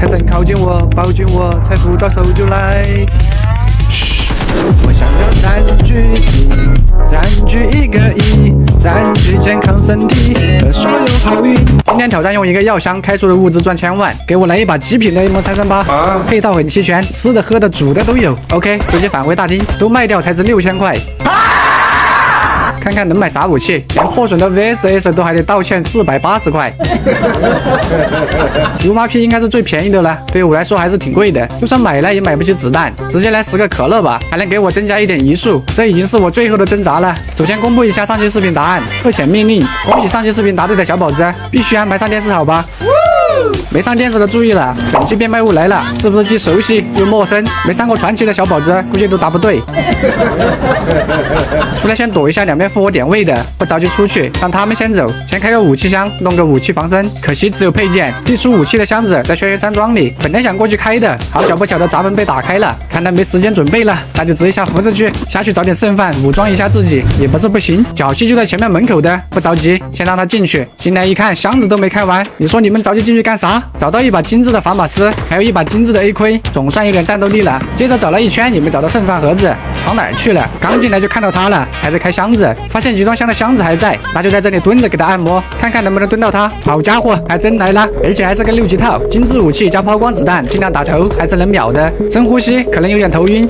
财神靠近我，抱紧我，财富到手就来。嘘，我想要占据地，占据1个亿，占据健康身体和所有好运。今天挑战用一个药箱开出的物资赚1000万，给我来一把极品的 M 财神吧！配套很齐全，吃的喝的煮的都有。OK， 直接返回大厅，都卖掉才值6000块。看看能买啥武器，连破损的 VSS 都还得道歉480块。UMP 应该是最便宜的了，对我来说还是挺贵的，就算买了也买不起子弹，直接来10个可乐吧，还能给我增加一点移速，这已经是我最后的挣扎了。首先公布一下上期视频答案，特显命令，恭喜上期视频答对的小宝子，必须安排上电视好吧？没上电视的注意了，本期变卖物来了，是不是既熟悉又陌生？没上过传奇的小宝子估计都答不对。出来先躲一下两边复活点位的，不着急出去，让他们先走。先开个武器箱，弄个武器防身，可惜只有配件。递出武器的箱子在轩辕山庄里，本来想过去开的，好巧不巧的闸门被打开了，看来没时间准备了，那就直接下胡子去，下去找点剩饭，武装一下自己也不是不行。脚气就在前面门口的，不着急，先让他进去。进来一看，箱子都没开完，你说你们着急进去干啥？找到一把精致的法马斯，还有一把精致的 A 盔，总算有点战斗力了。接着找了一圈也没找到剩饭盒子，跑哪儿去了？刚进来就看到他了，还在开箱子，发现集装箱的箱子还在，那就在这里蹲着给他按摩，看看能不能蹲到他。好家伙，还真来了，而且还是个6级套，精致武器加抛光子弹，尽量打头，还是能秒的。深呼吸，可能有点头晕。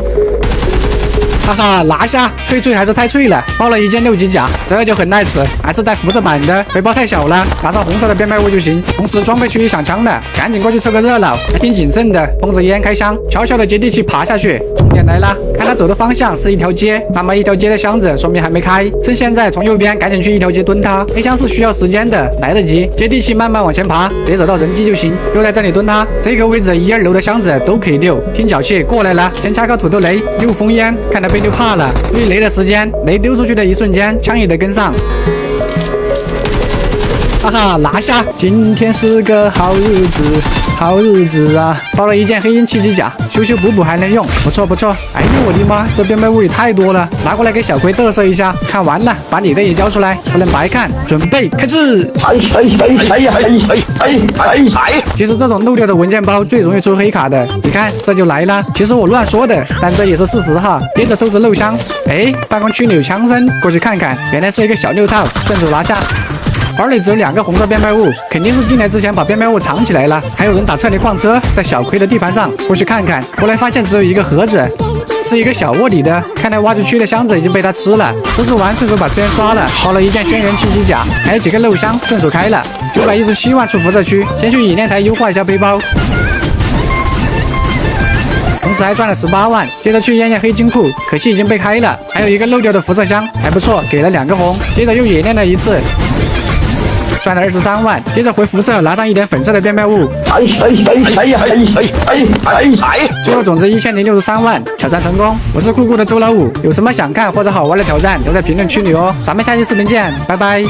哈哈，拿下！脆还是太脆了，包了一件6级甲，这就很 nice， 还是带辐射版的，背包太小了，拿上红色的变卖物就行。同时装备区一响枪的，赶紧过去凑个热闹，还挺谨慎的，封着烟开箱，悄悄的接地气爬下去。重点来了，看他走的方向是一条街，那么一条街的箱子说明还没开，趁现在从右边赶紧去一条街蹲他。黑箱是需要时间的，来得及，接地气慢慢往前爬，别惹到人机就行。又在这里蹲他，这个位置1、2楼的箱子都可以溜。听脚气过来了，先掐个土豆雷，又封烟，看他被溜怕了。对雷的时间，雷丢出去的一瞬间，枪也得跟上。哈哈，拿下！今天是个好日子，好日子啊！包了一件黑鹰7级甲，修修补补还能用，不错不错。哎呦我的妈，这变卖物也太多了，拿过来给小葵嘚瑟一下。看完了，把你的也交出来，不能白看。准备开始！其实这种漏掉的文件包最容易出黑卡的，你看这就来了。其实我乱说的，但这也是事实哈。接着收拾漏箱，哎，办公区里有枪声，过去看看，原来是一个小6套，顺手拿下。包里只有2个红色变卖物，肯定是进来之前把变卖物藏起来了。还有人打车厘矿车，在小葵的地盘上，过去看看，后来发现只有一个盒子，是一个小卧底的，看来挖掘区的箱子已经被他吃了。收拾完顺手把资源刷了，包了一件轩辕7级甲，还有几个漏箱，顺手开了。917万出辐射区，先去冶炼台优化一下背包。同时还赚了18万，接着去验验黑金库，可惜已经被开了。还有一个漏掉的辐射箱，还不错，给了2个红。接着又冶炼了一次，赚了23万，接着回辐射拿上一点粉色的变卖物。最后总值1063万，挑战成功。我是酷酷的周老五，有什么想看或者好玩的挑战，留在评论区里哦。咱们下期视频见，拜拜。